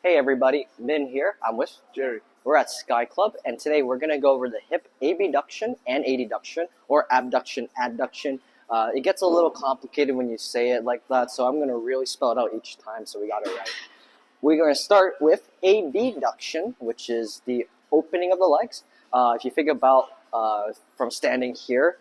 Hey everybody, Min here. I'm with Jerry. We're at Sky Club, and today we're going to go over the hip abduction and adduction, or abduction, adduction. It gets a little complicated when you say it like that, so I'm going to really spell it out each time so we got it right. We're going to start with abduction, which is the opening of the legs. If you think about from standing here,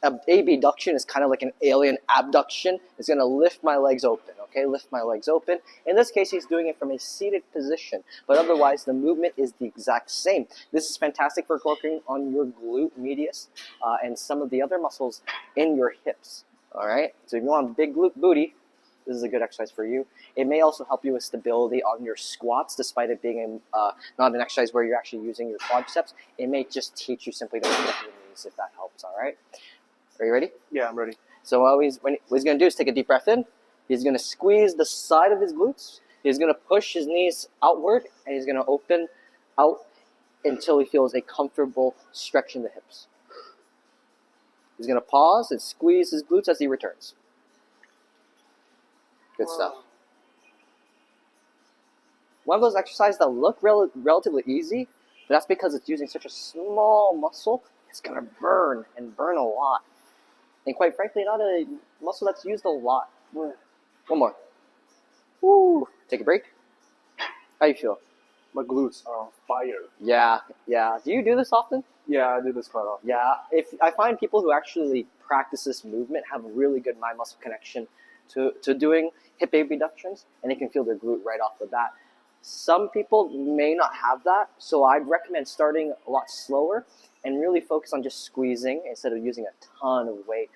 abduction is kind of like an alien abduction. It's going to lift my legs open, okay? Lift my legs open. In this case, he's doing it from a seated position, but otherwise the movement is the exact same. This is fantastic for working on your glute medius and some of the other muscles in your hips, all right? So if you want a big glute booty, this is a good exercise for you. It may also help you with stability on your squats, despite it being not an exercise where you're actually using your quadriceps. It may just teach you simply to lift your knees, if that helps, all right? Are you ready? Yeah, I'm ready. So what he's going to do is take a deep breath in. He's going to squeeze the side of his glutes. He's going to push his knees outward, and he's going to open out until he feels a comfortable stretch in the hips. He's going to pause and squeeze his glutes as he returns. Good stuff. One of those exercises that look relatively easy, but that's because it's using such a small muscle. It's going to burn and burn a lot. And quite frankly, not a muscle that's used a lot. One more. Woo. Take a break. How you feel? My glutes are on fire. Yeah. Do you do this often? Yeah, I do this quite often. Yeah. If I find people who actually practice this movement have a really good mind-muscle connection to doing hip abductions, and they can feel their glute right off the bat. Some people may not have that, so I'd recommend starting a lot slower and really focus on just squeezing instead of using a ton of weight.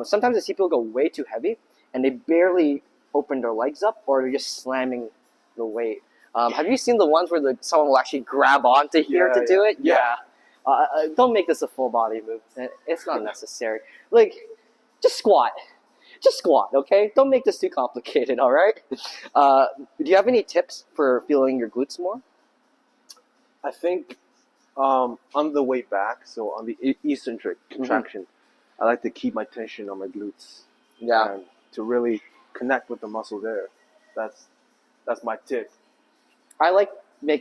Sometimes I see people go way too heavy and they barely open their legs up, or they're just slamming the weight. Have you seen the ones where someone will actually grab onto here to do it? Yeah. Don't make this a full body movement. It's not necessary. Like, just squat. Just squat, okay? Don't make this too complicated, all right? Do you have any tips for feeling your glutes more? I think on the way back, so on the eccentric contraction, I like to keep my tension on my glutes. Yeah. And to really connect with the muscle there. That's my tip. I like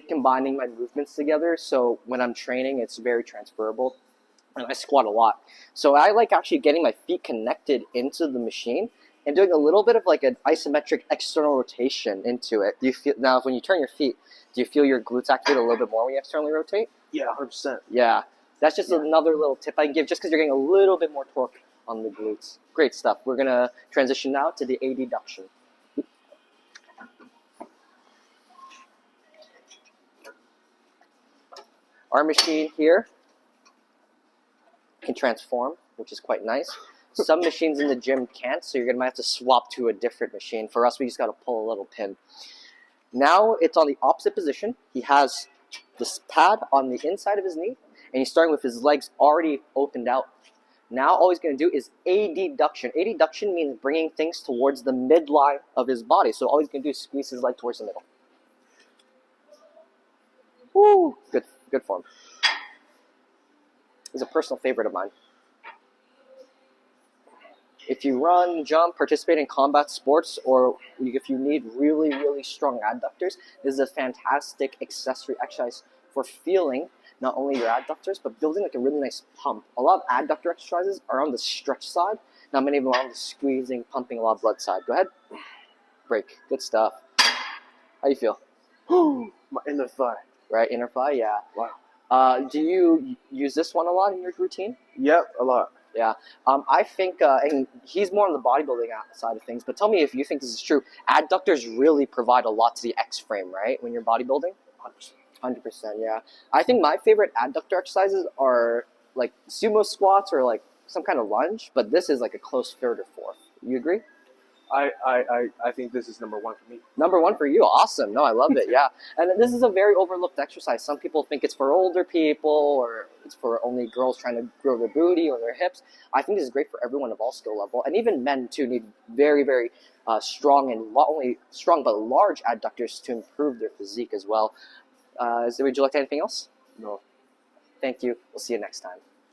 combining my movements together, so when I'm training, it's very transferable. And I squat a lot. So I like actually getting my feet connected into the machine and doing a little bit of like an isometric external rotation into it. Do you feel, now when you turn your feet, do you feel your glutes activate a little bit more when you externally rotate? Yeah, 100%. Yeah. That's just another little tip I can give, just because you're getting a little bit more torque on the glutes. Great stuff. We're going to transition now to the adduction. Our machine here can transform, which is quite nice. Some machines in the gym can't, so you're going to have to swap to a different machine. For us, we just got to pull a little pin. Now it's on the opposite position. He has this pad on the inside of his knee, and he's starting with his legs already opened out. Now all he's going to do is adduction. Adduction means bringing things towards the midline of his body. So all he's going to do is squeeze his leg towards the middle. Woo! Good form. Is a personal favorite of mine. If you run, jump, participate in combat sports, or if you need really, really strong adductors, this is a fantastic accessory exercise for feeling not only your adductors, but building like a really nice pump. A lot of adductor exercises are on the stretch side. Now many of them are on the squeezing, pumping a lot of blood side. Go ahead. Break. Good stuff. How you feel? My inner thigh. Right, inner thigh, yeah. Wow. Do you use this one a lot in your routine? Yep, a lot. Yeah, I think, and he's more on the bodybuilding side of things, but tell me if you think this is true. Adductors really provide a lot to the X-frame, right, when you're bodybuilding? 100%, yeah. I think my favorite adductor exercises are like sumo squats or like some kind of lunge, but this is like a close third or fourth. You agree? I think this is number one for me. Number one for you. Awesome. No, I love it. Yeah. And this is a very overlooked exercise. Some people think it's for older people or it's for only girls trying to grow their booty or their hips. I think this is great for everyone of all skill level. And even men, too, need very, very strong and not only strong but large adductors to improve their physique as well. Would you like anything else? No. Thank you. We'll see you next time.